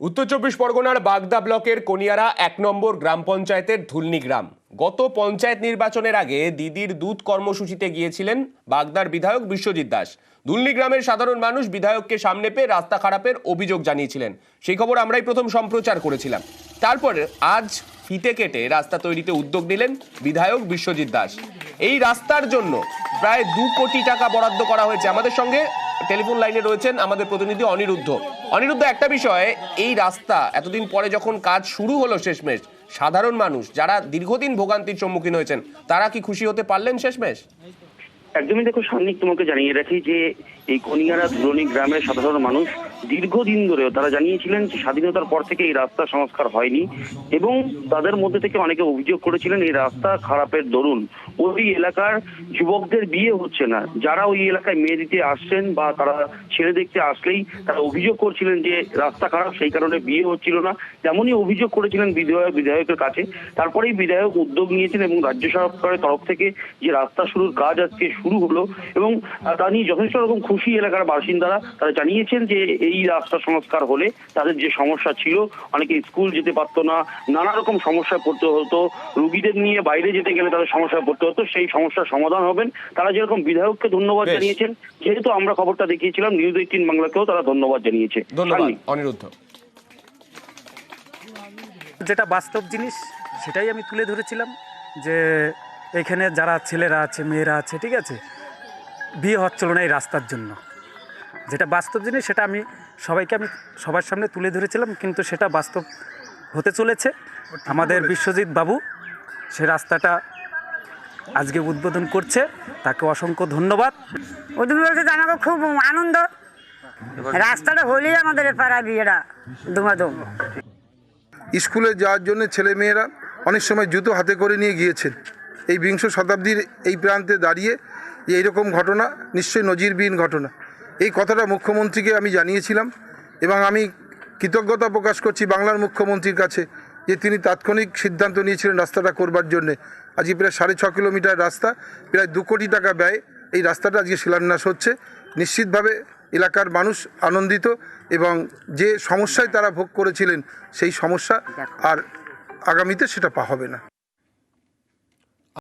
উত্তর চব্বিশ পরগনার বাগদা ব্লকের কনিয়ারা ১ নম্বর গ্রাম পঞ্চায়েতের ধুলনি গ্রাম। গত পঞ্চায়েত নির্বাচনের আগে দিদির দুধ কর্মসূচিতে গিয়েছিলেন বাগদার বিধায়ক বিশ্বজিৎ দাস। ধুলনি গ্রামের সাধারণ মানুষ বিধায়ককে সামনে পেয়ে রাস্তা খারাপের অভিযোগ জানিয়েছিলেন। সেই খবর আমরাই প্রথম সম্প্রচার করেছিলাম। তারপর আজ ফিতে কেটে রাস্তা তৈরিতে উদ্যোগ নিলেন বিধায়ক বিশ্বজিৎ দাস। এই রাস্তার জন্য প্রায় ২ কোটি টাকা বরাদ্দ করা হয়েছে। আমাদের সঙ্গে টেলিফোন লাইনে রয়েছেন আমাদের প্রতিনিধি অনিরুদ্ধ। একটা বিষয়, এই রাস্তা এতদিন পরে যখন কাজ শুরু হলো শেষমেশ, সাধারণ মানুষ যারা দীর্ঘদিন ভোগান্তির সম্মুখীন হয়েছেন তারা কি খুশি হতে পারলেন শেষমেশ? একদমই দেখো সান্নিক, তোমাকে জানিয়ে রাখি যে এই কনিয়ারা ধুলনি গ্রামের সাধারণ মানুষ দীর্ঘদিন ধরেও তারা জানিয়েছিলেন যে স্বাধীনতার পর থেকে এই রাস্তা সংস্কার হয়নি এবং তাদের মধ্যে থেকে অনেকে অভিযোগ করেছিলেন এই রাস্তা খারাপের দরুন ওই এলাকার যুবকদের বিয়ে হচ্ছে না। যারা ওই এলাকায় মেয়ে দিতে আসছেন বা তারা ছেলে দেখতে আসলেই তারা অভিযোগ করছিলেন যে রাস্তা খারাপ, সেই কারণে বিয়ে হচ্ছিল না। তেমনই অভিযোগ করেছিলেন বিধায়কের কাছে। তারপরেই বিধায়ক উদ্যোগ নিয়েছেন এবং রাজ্য সরকারের তরফ থেকে যে রাস্তা শুরুর কাজ আজকে শুরু হলো এবং তা নিয়ে যথেষ্ট রকম খুশি এলাকার বাসিন্দারা। তারা জানিয়েছেন যে এই রাস্তা সংস্কার হলে তাদের যে সমস্যা ছিল, অনেকে স্কুল যেতে পারতো না, নানা রকম সমস্যায় পড়তে হতো, রুগীদের নিয়ে বাইরে যেতে গেলে তাদের সমস্যায় পড়তে হতো, সেই সমস্যার সমাধান হবেন। তারা যেরকম বিধায়ককে ধন্যবাদ জানিয়েছেন, যেহেতু আমরা খবরটা দেখিয়েছিলাম নিউজ 18 বাংলাকেও তারা ধন্যবাদ জানিয়েছে। ধন্যবাদ অনিরুদ্ধ। যেটা বাস্তব জিনিস সেটাই আমি তুলে ধরেছিলাম যে এখানে যারা ছেলেরা আছে, মেয়েরা আছে, ঠিক আছে, বিয়ে হচ্ছিল না এই রাস্তার জন্য। যেটা বাস্তব জিনিস সেটা আমি সবার সামনে তুলে ধরেছিলাম, কিন্তু সেটা বাস্তব হতে চলেছে। আমাদের বিশ্বজিৎ বাবু সে রাস্তাটা আজকে উদ্বোধন করছে, তাকে অসংখ্য ধন্যবাদ। উদ্বোধন বলতে জানাবো খুব আনন্দ। রাস্তাটা হলেই আমাদের পাড়া বিয়েরা দুমাদুম। স্কুলে যাওয়ার জন্য ছেলে মেয়েরা অনেক সময় জুতো হাতে করে নিয়ে গিয়েছেন। এই বিংশ শতাব্দীর এই প্রান্তে দাঁড়িয়ে এইরকম ঘটনা নিশ্চয়ই নজিরবিহীন ঘটনা। এই কথাটা মুখ্যমন্ত্রীকে আমি জানিয়েছিলাম এবং আমি কৃতজ্ঞতা প্রকাশ করছি বাংলার মুখ্যমন্ত্রীর কাছে যে তিনি তাৎক্ষণিক সিদ্ধান্ত নিয়েছিলেন রাস্তাটা করবার জন্যে। আজকে প্রায় 6.5 কিলোমিটার রাস্তা, প্রায় 2 কোটি টাকা ব্যয় এই রাস্তাটা আজকে শিলান্যাস হচ্ছে। নিশ্চিতভাবে এলাকার মানুষ আনন্দিত এবং যে সমস্যায় তারা ভোগ করেছিলেন সেই সমস্যা আর আগামীতে সেটা হবে না।